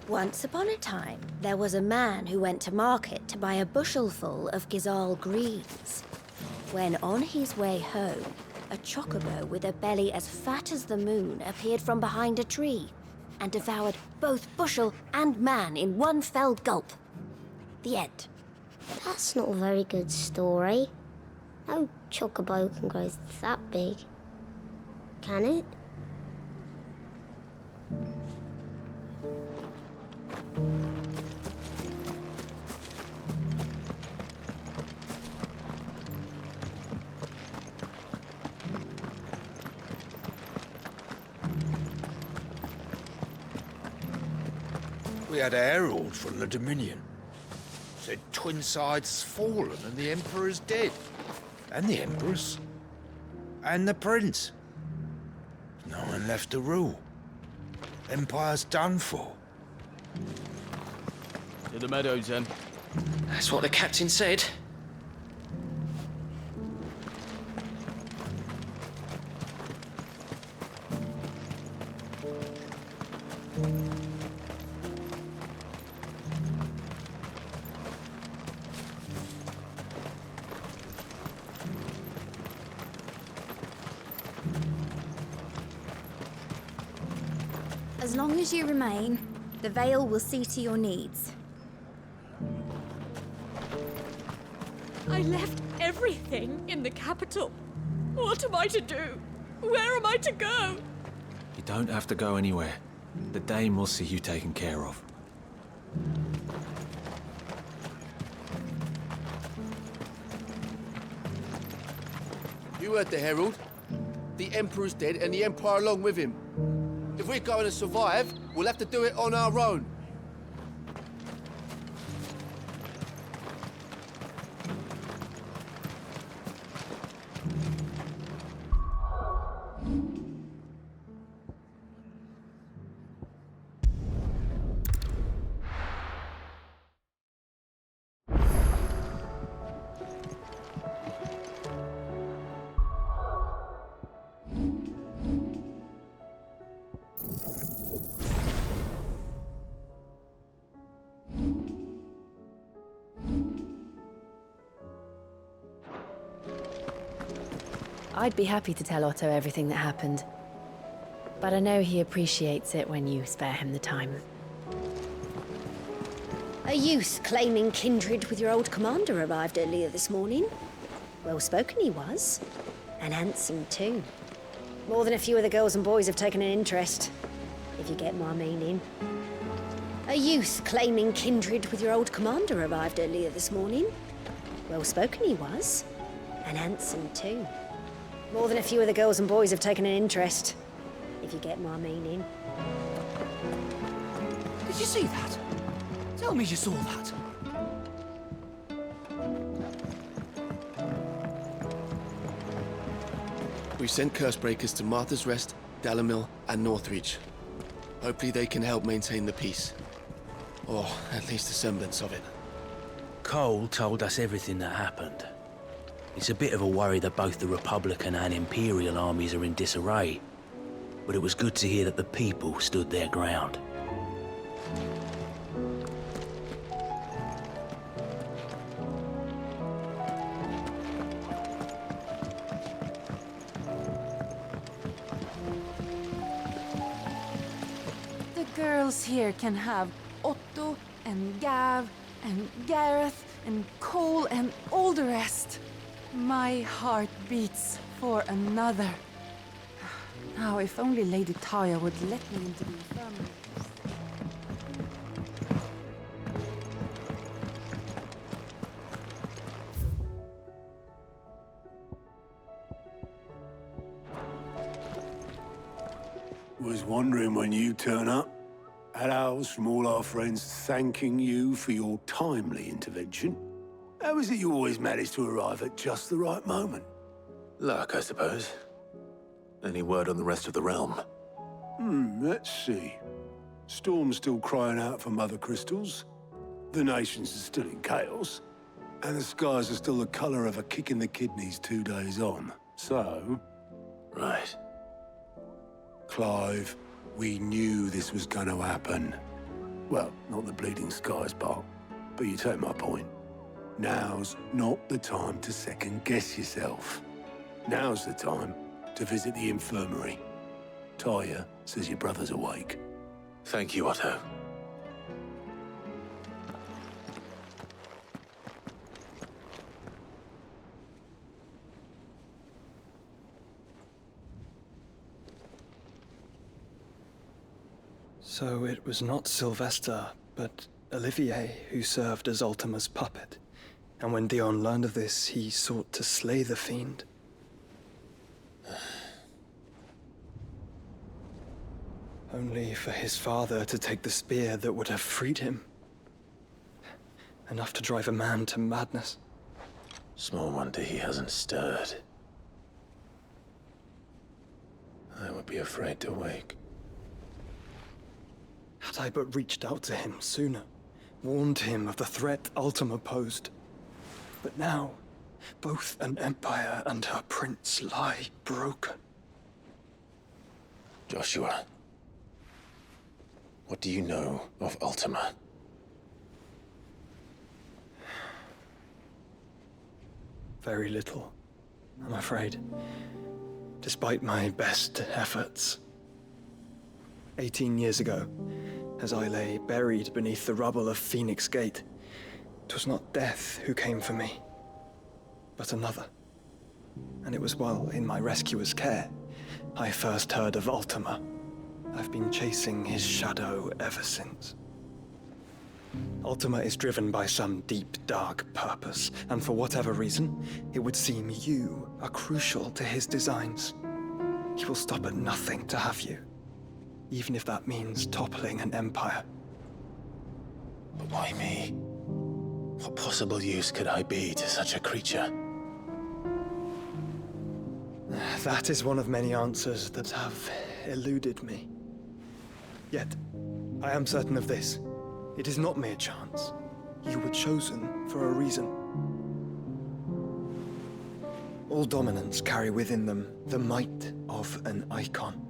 Once upon a time, there was a man who went to market to buy a bushelful of Gizal greens. When on his way home, a chocobo with a belly as fat as the moon appeared from behind a tree and devoured both bushel and man in one fell gulp. The end. That's not a very good story. No chocobo can grow that big. Can it? We had a herald from the Dominion. Said Twinside's fallen and the Emperor's dead. And the Empress. And the Prince. No one left to rule. Empire's done for. To the meadows, then. That's what the captain said. As long as you remain, the Vale will see to your needs. I left everything in the capital. What am I to do? Where am I to go? You don't have to go anywhere. The Dame will see you taken care of. You heard the herald. The Emperor's dead and the Empire along with him. If we're going to survive, we'll have to do it on our own. I'd be happy to tell Otto everything that happened. But I know he appreciates it when you spare him the time. A youth claiming kindred with your old commander arrived earlier this morning. Well spoken he was. And handsome too. More than a few of the girls and boys have taken an interest, if you get my meaning. A youth claiming kindred with your old commander arrived earlier this morning. Well spoken he was. And handsome too. More than a few of the girls and boys have taken an interest, if you get my meaning. Did you see that? Tell me you saw that. We've sent Cursebreakers to Martha's Rest, Dalamil, and Northreach. Hopefully they can help maintain the peace. Or at least a semblance of it. Cole told us everything that happened. It's a bit of a worry that both the Republican and Imperial armies are in disarray. But it was good to hear that the people stood their ground. The girls here can have Otto and Gav and Gareth and Cole and all the rest. My heart beats for another. Now, if only Lady Taya would let me into the infirmary. Was wondering when you turn up. Had owls from all our friends thanking you for your timely intervention. How is it you always manage to arrive at just the right moment? Luck, I suppose. Any word on the rest of the realm? Let's see. Storm's still crying out for Mother Crystals. The nations are still in chaos. And the skies are still the color of a kick in the kidneys 2 days on. So... Right. Clive, we knew this was going to happen. Well, not the Bleeding Skies part, but you take my point. Now's not the time to second-guess yourself. Now's the time to visit the infirmary. Talia says your brother's awake. Thank you, Otto. So it was not Sylvester, but Olivier who served as Ultima's puppet. And when Dion learned of this, he sought to slay the fiend. Only for his father to take the spear that would have freed him. Enough to drive a man to madness. Small wonder he hasn't stirred. I would be afraid to wake. Had I but reached out to him sooner, warned him of the threat Ultima posed. But now, both an empire and her prince lie broken. Joshua, what do you know of Ultima? Very little, I'm afraid. Despite my best efforts. 18 years ago, as I lay buried beneath the rubble of Phoenix Gate, 'twas not death who came for me, but another. And it was while in my rescuer's care, I first heard of Ultima. I've been chasing his shadow ever since. Ultima is driven by some deep, dark purpose, and for whatever reason, it would seem you are crucial to his designs. He will stop at nothing to have you, even if that means toppling an empire. But why me? What possible use could I be to such a creature? That is one of many answers that have eluded me. Yet, I am certain of this. It is not mere chance. You were chosen for a reason. All dominants carry within them the might of an icon.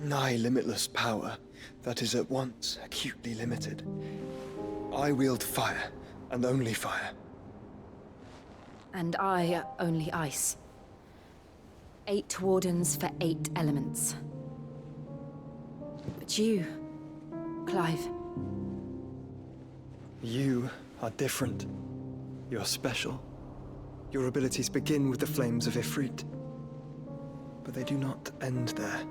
Nigh limitless power that is at once acutely limited. I wield fire, and only fire. And I only ice. 8 wardens for 8 elements. But you, Clive. You are different. You're special. Your abilities begin with the flames of Ifrit. But they do not end there.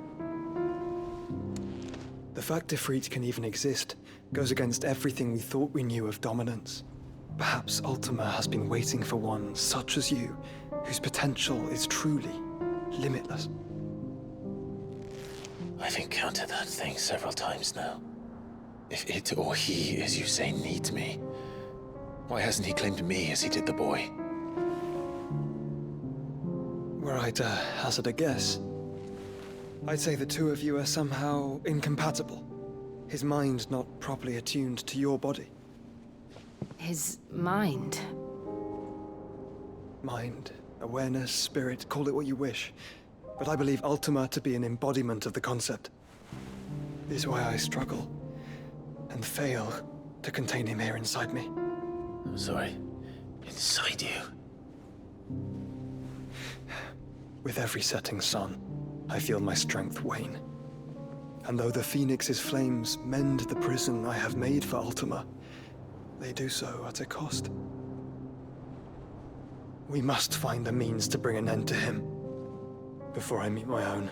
The fact Ifrit can even exist goes against everything we thought we knew of dominance. Perhaps Ultima has been waiting for one such as you, whose potential is truly limitless. I've encountered that thing several times now. If it or he, as you say, needs me, why hasn't he claimed me as he did the boy? Were I to hazard a guess, I'd say the two of you are somehow incompatible. His mind not properly attuned to your body. His mind? Mind, awareness, spirit, call it what you wish. But I believe Ultima to be an embodiment of the concept. This is why I struggle and fail to contain him here inside me. I'm sorry. Inside you? With every setting sun, I feel my strength wane. And though the Phoenix's flames mend the prison I have made for Ultima, they do so at a cost. We must find a means to bring an end to him before I meet my own.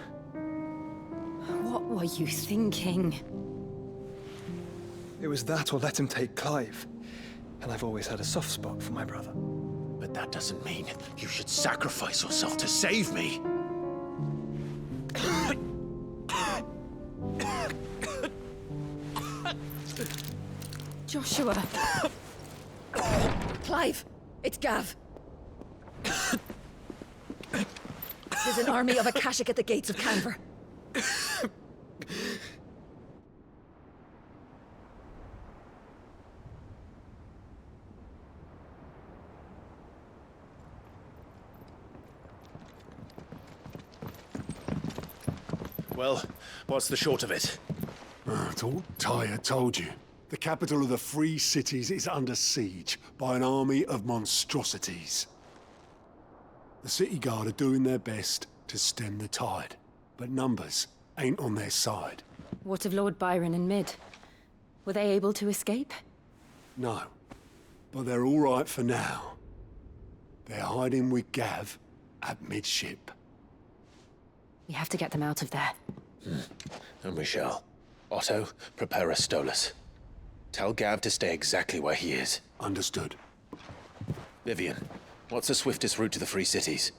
What were you thinking? It was that or let him take Clive. And I've always had a soft spot for my brother. But that doesn't mean you should sacrifice yourself to save me. Joshua. Clive, it's Gav. There's an army of Akashic at the gates of Canver. Well, what's the short of it? Thought Tyre told you. The capital of the Free Cities is under siege by an army of monstrosities. The City Guard are doing their best to stem the tide, but numbers ain't on their side. What of Lord Byron and Mid? Were they able to escape? No, but they're all right for now. They're hiding with Gav at midship. We have to get them out of there. And we shall. Otto, prepare a Stolas. Tell Gav to stay exactly where he is. Understood. Vivian, what's the swiftest route to the Free Cities?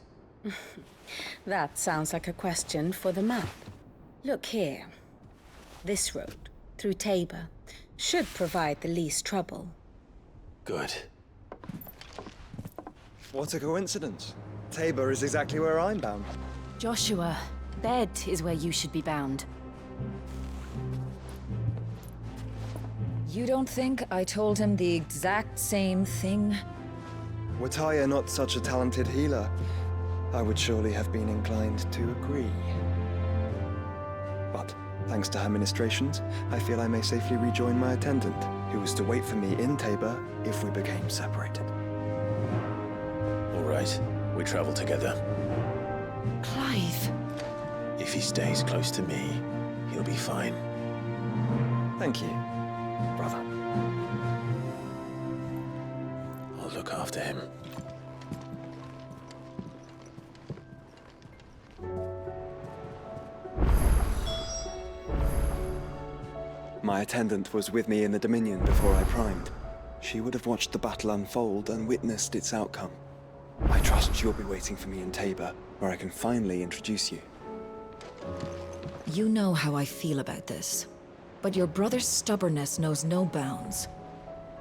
That sounds like a question for the map. Look here. This road, through Tabor, should provide the least trouble. Good. What a coincidence. Tabor is exactly where I'm bound. Joshua, Bed is where you should be bound. You don't think I told him the exact same thing? Were Tyre not such a talented healer, I would surely have been inclined to agree. But, thanks to her ministrations, I feel I may safely rejoin my attendant, who was to wait for me in Tabor if we became separated. All right, we travel together. Clive! If he stays close to me, he'll be fine. Thank you, brother. I'll look after him. My attendant was with me in the Dominion before I primed. She would have watched the battle unfold and witnessed its outcome. I trust you'll be waiting for me in Tabor, where I can finally introduce you. You know how I feel about this, but your brother's stubbornness knows no bounds.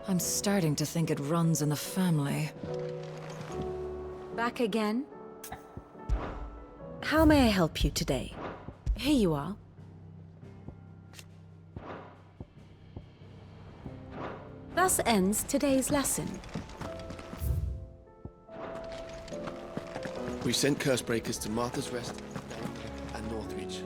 I'm starting to think it runs in the family. Back again? How may I help you today? Here you are. Thus ends today's lesson. We've sent Cursebreakers to Martha's Rest and Northreach.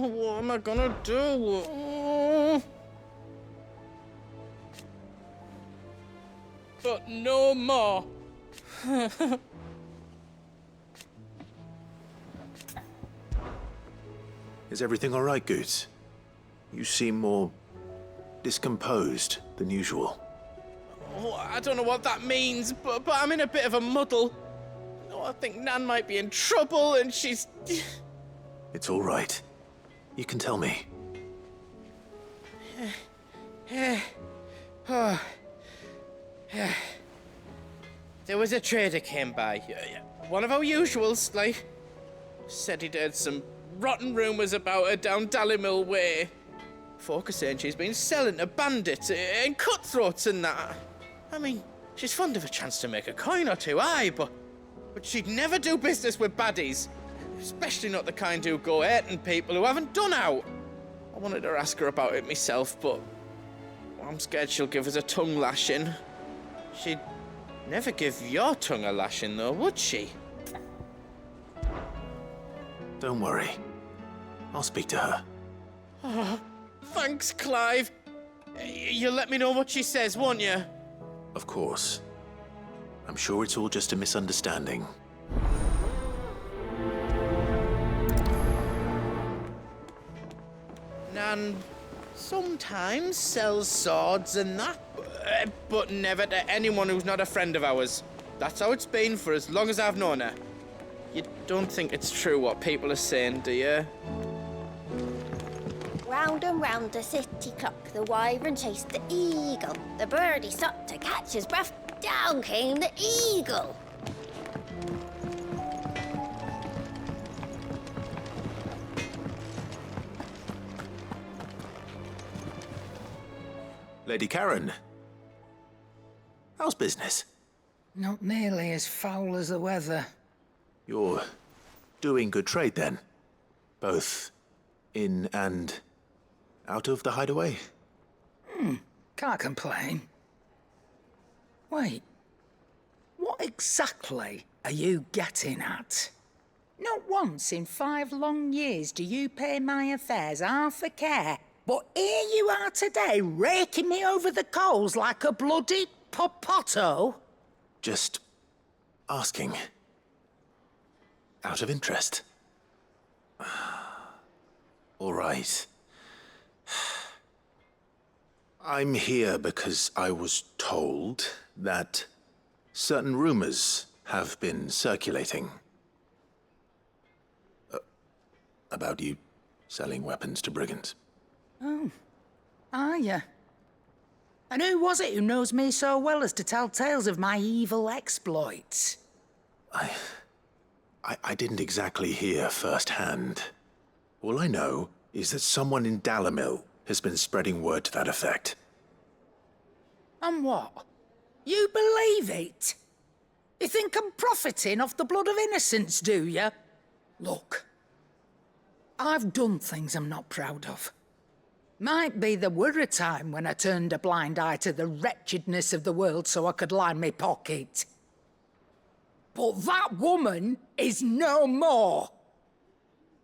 What am I gonna do? But no more. Is everything all right, Goots? You seem more discomposed than usual. Oh, I don't know what that means, but I'm in a bit of a muddle. Oh, I think Nan might be in trouble, and she's... It's all right. You can tell me. There was a trader came by. One of our usuals, like. Said he'd heard some rotten rumours about her down Dalimil Way. Folk are saying she's been selling to bandits and cutthroats and that. I mean, she's fond of a chance to make a coin or two, aye, but she'd never do business with baddies. Especially not the kind who go hurting people who haven't done out. I wanted to ask her about it myself, but I'm scared she'll give us a tongue lashing. She'd never give your tongue a lashing, though, would she? Don't worry. I'll speak to her. Oh, thanks, Clive. You'll let me know what she says, won't you? Of course. I'm sure it's all just a misunderstanding. Nan sometimes sells swords and that, but never to anyone who's not a friend of ours. That's how it's been for as long as I've known her. You don't think it's true what people are saying, do you? Round and round the city clock, the wyvern chased the eagle. The birdie stopped to catch his breath. Down came the eagle. Lady Karen, how's business? Not nearly as foul as the weather. You're doing good trade then? Both in and out of the hideaway? Can't complain. Wait, what exactly are you getting at? Not once in 5 long years do you pay my affairs half a care, but here you are today, raking me over the coals like a bloody popoto? Just asking. Out of interest. All right. I'm here because I was told that certain rumors have been circulating. About you selling weapons to brigands. Oh, are you? And who was it who knows me so well as to tell tales of my evil exploits? I didn't exactly hear firsthand. All I know is that someone in Dalimil has been spreading word to that effect. And what? You believe it? You think I'm profiting off the blood of innocents, do you? Look, I've done things I'm not proud of. Might be there were a time when I turned a blind eye to the wretchedness of the world so I could line my pocket. But that woman is no more.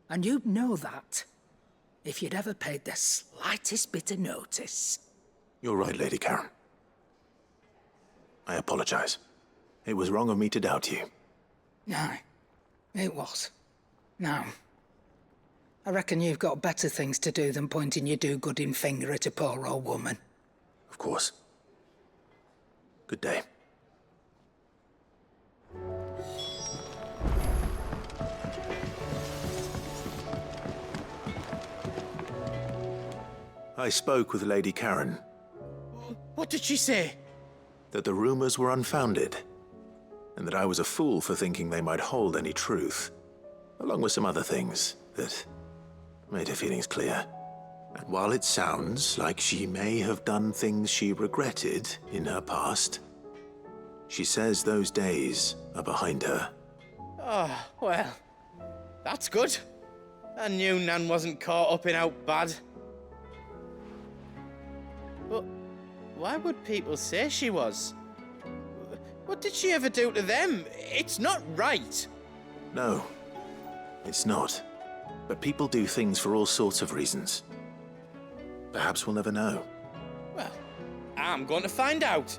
And you'd know that if you'd ever paid the slightest bit of notice. You're right, Lady Karen. I apologize. It was wrong of me to doubt you. No, it was. Now, I reckon you've got better things to do than pointing your do-gooding finger at a poor old woman. Of course. Good day. I spoke with Lady Karen. What did she say? That the rumors were unfounded, and that I was a fool for thinking they might hold any truth, along with some other things that made her feelings clear. And while it sounds like she may have done things she regretted in her past, she says those days are behind her. Oh, well, that's good. I knew Nan wasn't caught up in out bad. But why would people say she was? What did she ever do to them? It's not right. No, it's not. But people do things for all sorts of reasons. Perhaps we'll never know. Well, I'm going to find out.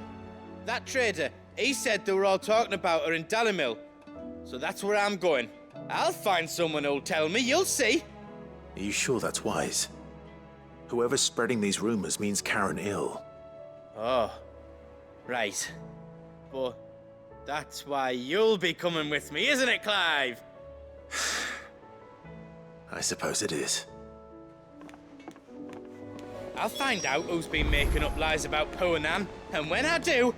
That trader, he said they were all talking about her in Dalimil. So that's where I'm going. I'll find someone who'll tell me, you'll see. Are you sure that's wise? Whoever's spreading these rumors means Karen ill. Oh, right. But that's why you'll be coming with me, isn't it, Clive? I suppose it is. I'll find out who's been making up lies about poor Nan, and when I do,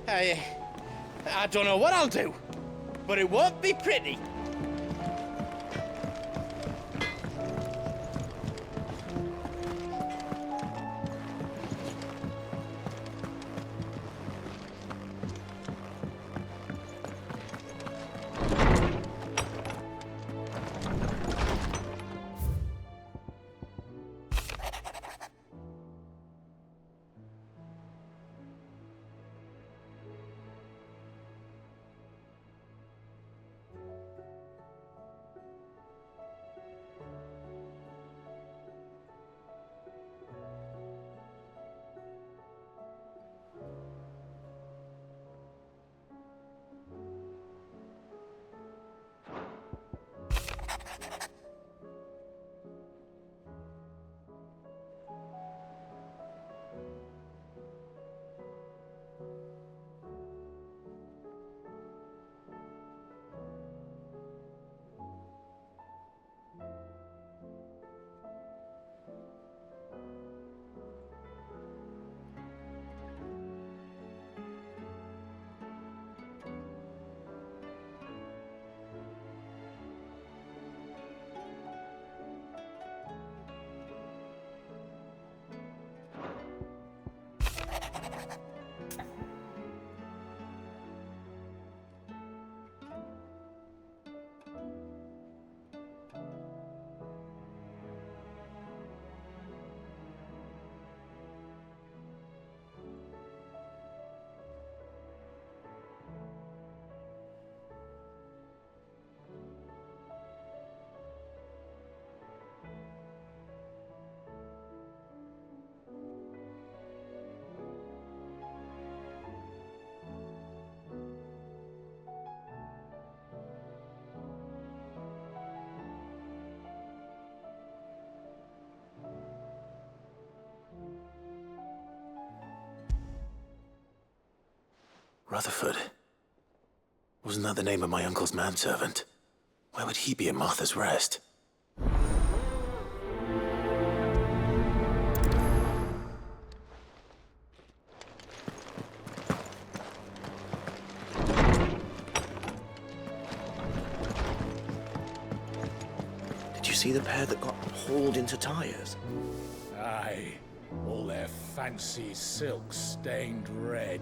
I don't know what I'll do, but it won't be pretty. Rutherford. Wasn't that the name of my uncle's manservant? Why would he be at Martha's Rest? Did you see the pair that got hauled into tires? Aye, all their fancy silks stained red.